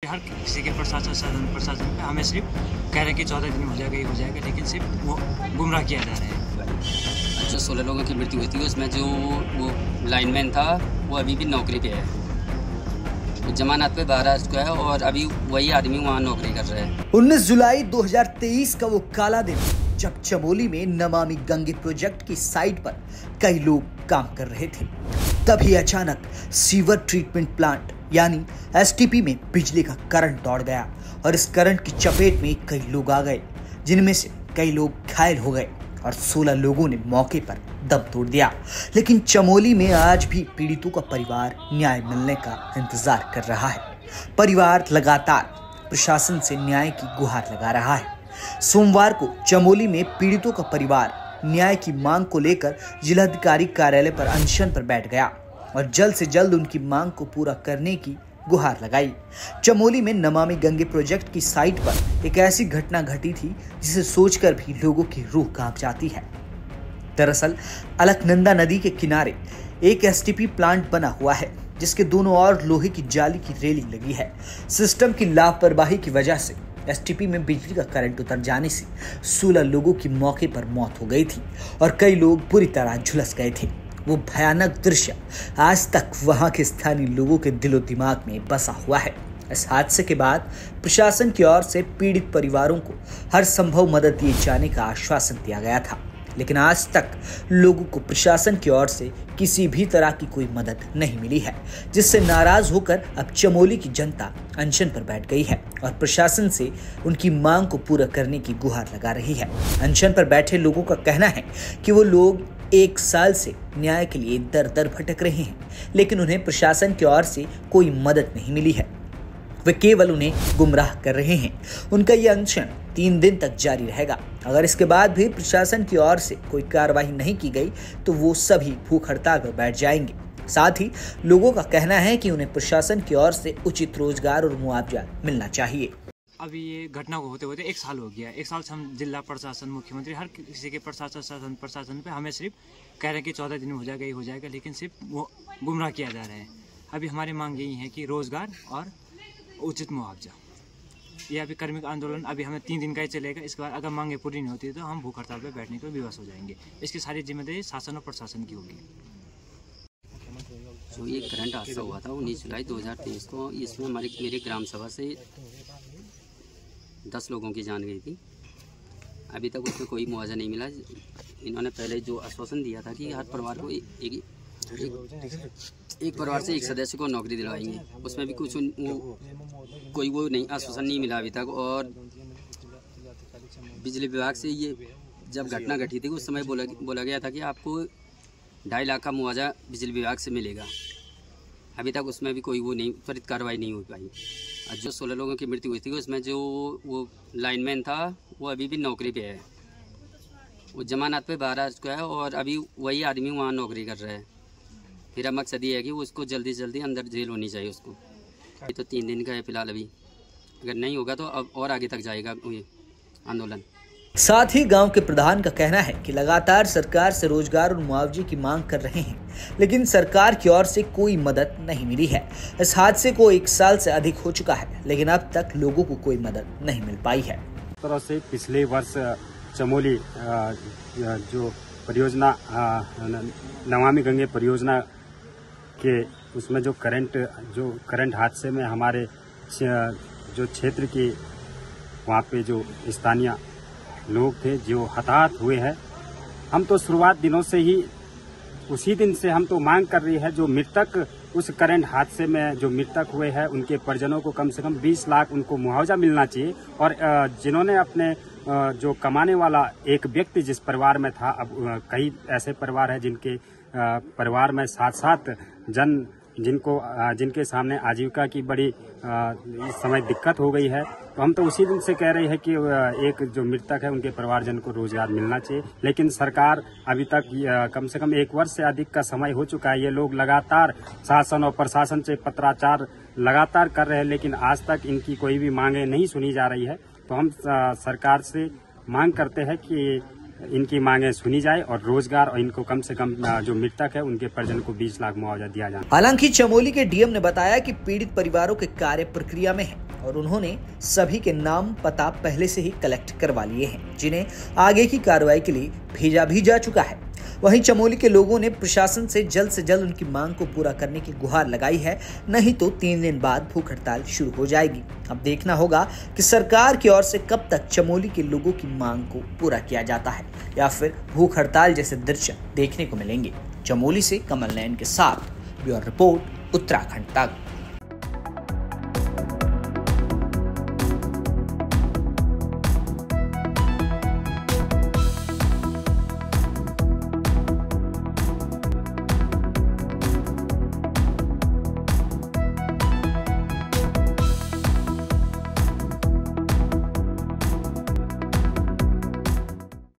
हर किसी के प्रशासन पे हमें सिर्फ कह रहे हैं कि 14 दिन में हो जाएगा, ये हो जाएगा, लेकिन सिर्फ वो गुमराह किया जा रहा है। जो 16 लोगों की मृत्यु हुई थी उसमें जो वो लाइनमैन था वो अभी भी नौकरी पे है, जमानत पे बाहर आ चुका है और अभी वही आदमी वहाँ नौकरी कर रहा है। 19 जुलाई 2023 का वो काला दिन जब चमोली में नमामि गंगे प्रोजेक्ट की साइट पर कई लोग काम कर रहे थे, तभी अचानक सीवर ट्रीटमेंट प्लांट यानी एसटीपी में बिजली का करंट दौड़ गया और इस करंट की चपेट में कई लोग आ गए, जिनमें से कई लोग घायल हो गए और 16 लोगों ने मौके पर दम तोड़ दिया। लेकिन चमोली में आज भी पीड़ितों का परिवार न्याय मिलने का इंतजार कर रहा है। परिवार लगातार प्रशासन से न्याय की गुहार लगा रहा है। सोमवार को चमोली में पीड़ितों का परिवार न्याय की मांग को लेकर जिलाधिकारी कार्यालय पर अनशन पर बैठ गया और जल्द से जल्द उनकी मांग को पूरा करने की गुहार लगाई। चमोली में नमामि गंगे प्रोजेक्ट की साइट पर एक ऐसी घटना घटी थी जिसे सोचकर भी लोगों की रूह कांप जाती है। दरअसल अलकनंदा नदी के किनारे एक एसटीपी प्लांट बना हुआ है, जिसके दोनों ओर लोहे की जाली की रेलिंग लगी है। सिस्टम की लापरवाही की वजह से एसटीपी में बिजली का करंट उतर जाने से 16 लोगों की मौके पर मौत हो गई थी और कई लोग बुरी तरह झुलस गए थे। वो भयानक दृश्य आज तक वहां के स्थानीय लोगों के दिलो दिमाग में बसा हुआ है। इस हादसे के बाद प्रशासन की ओर से पीड़ित परिवारों को हर संभव मदद दिए जाने का आश्वासन दिया गया था, लेकिन आज तक लोगों को प्रशासन की ओर से किसी भी तरह की कोई मदद नहीं मिली है, जिससे नाराज होकर अब चमोली की जनता अनशन पर बैठ गई है और प्रशासन से उनकी मांग को पूरा करने की गुहार लगा रही है। अनशन पर बैठे लोगों का कहना है कि वो लोग 1 साल से न्याय के लिए दर दर भटक रहे हैं, लेकिन उन्हें प्रशासन की ओर से कोई मदद नहीं मिली है। वे केवल उन्हें गुमराह कर रहे हैं। उनका यह अनशन 3 दिन तक जारी रहेगा। अगर इसके बाद भी प्रशासन की ओर से कोई कार्रवाई नहीं की गई तो वो सभी भूख हड़ताल पर बैठ जाएंगे। साथ ही लोगों का कहना है कि उन्हें प्रशासन की ओर से उचित रोजगार और मुआवजा मिलना चाहिए। अभी ये घटना को होते होते 1 साल हो गया। 1 साल से हम जिला प्रशासन, मुख्यमंत्री, हर किसी के प्रशासन पे हमें सिर्फ कह रहे हैं कि 14 दिन में हो जाएगा, ये हो जाएगा, लेकिन सिर्फ वो गुमराह किया जा रहा है। अभी हमारी मांग यही है कि रोजगार और उचित मुआवजा। ये अभी कार्मिक आंदोलन अभी हमें 3 दिन का ही चलेगा। इसके बाद अगर मांगे पूरी नहीं होती तो हम भूख हड़ताल पर बैठने को विवश हो जाएंगे। इसकी सारी जिम्मेदारी शासन और प्रशासन की होगी। जो ये करंट हादसा हुआ था 19 जुलाई 2023 को, इसमें मेरी ग्राम सभा से 10 लोगों की जान गई थी। अभी तक उसमें कोई मुआवजा नहीं मिला। इन्होंने पहले जो आश्वासन दिया था कि हर परिवार को एक परिवार से एक सदस्य को नौकरी दिलवाएंगे, उसमें भी कुछ कोई नहीं आश्वासन नहीं मिला अभी तक। और बिजली विभाग से ये जब घटना घटी थी उस समय बोला गया था कि आपको 2.5 लाख का मुआवजा बिजली विभाग से मिलेगा। अभी तक उसमें भी कोई त्वरित कार्रवाई नहीं हो पाई। और जो 16 लोगों की मृत्यु हुई थी उसमें जो वो लाइनमैन था वो अभी भी नौकरी पे है, वो जमानत पे बाहर आ चुका है और अभी वही आदमी वहाँ नौकरी कर रहा है। मेरा मकसद ये है कि उसको जल्दी से जल्दी अंदर जेल होनी चाहिए उसको। अभी तो 3 दिन का है फिलहाल, अभी अगर नहीं होगा तो अब और आगे तक जाएगा ये आंदोलन। साथ ही गांव के प्रधान का कहना है कि लगातार सरकार से रोजगार और मुआवजे की मांग कर रहे हैं, लेकिन सरकार की ओर से कोई मदद नहीं मिली है। इस हादसे को 1 साल से अधिक हो चुका है, लेकिन अब तक लोगों को कोई मदद नहीं मिल पाई है। तरह से पिछले वर्ष चमोली जो परियोजना नमामि गंगे परियोजना के उसमें जो करंट हादसे में हमारे जो क्षेत्र के वहाँ पे जो स्थानीय लोग थे जो हताहत हुए हैं, हम तो शुरुआत दिनों से ही उसी दिन से हम तो मांग कर रही है जो मृतक उस करंट हादसे में जो मृतक हुए हैं उनके परिजनों को कम से कम 20 लाख उनको मुआवजा मिलना चाहिए। और जिन्होंने अपने जो कमाने वाला एक व्यक्ति जिस परिवार में था, अब कई ऐसे परिवार हैं जिनके परिवार में 7 जिनके सामने आजीविका की बड़ी इस समय दिक्कत हो गई है, तो हम तो उसी दिन से कह रहे हैं कि एक जो मृतक है उनके परिवारजन को रोजगार मिलना चाहिए। लेकिन सरकार अभी तक कम से कम 1 वर्ष से अधिक का समय हो चुका है, ये लोग लगातार शासन और प्रशासन से पत्राचार लगातार कर रहे हैं, लेकिन आज तक इनकी कोई भी मांगे नहीं सुनी जा रही है। तो हम सरकार से मांग करते हैं कि इनकी मांगे सुनी जाए और रोजगार और इनको कम से कम जो मृतक है उनके परिजन को 20 लाख मुआवजा दिया जाए। हालांकि चमोली के डीएम ने बताया कि पीड़ित परिवारों के कार्य प्रक्रिया में है और उन्होंने सभी के नाम पता पहले से ही कलेक्ट करवा लिए हैं, जिन्हें आगे की कार्रवाई के लिए भेजा भी जा चुका है। वहीं चमोली के लोगों ने प्रशासन से जल्द उनकी मांग को पूरा करने की गुहार लगाई है, नहीं तो 3 दिन बाद भूख हड़ताल शुरू हो जाएगी। अब देखना होगा कि सरकार की ओर से कब तक चमोली के लोगों की मांग को पूरा किया जाता है या फिर भूख हड़ताल जैसे दृश्य देखने को मिलेंगे। चमोली से कमल नयन के साथ ब्यूरो रिपोर्ट, उत्तराखंड तक।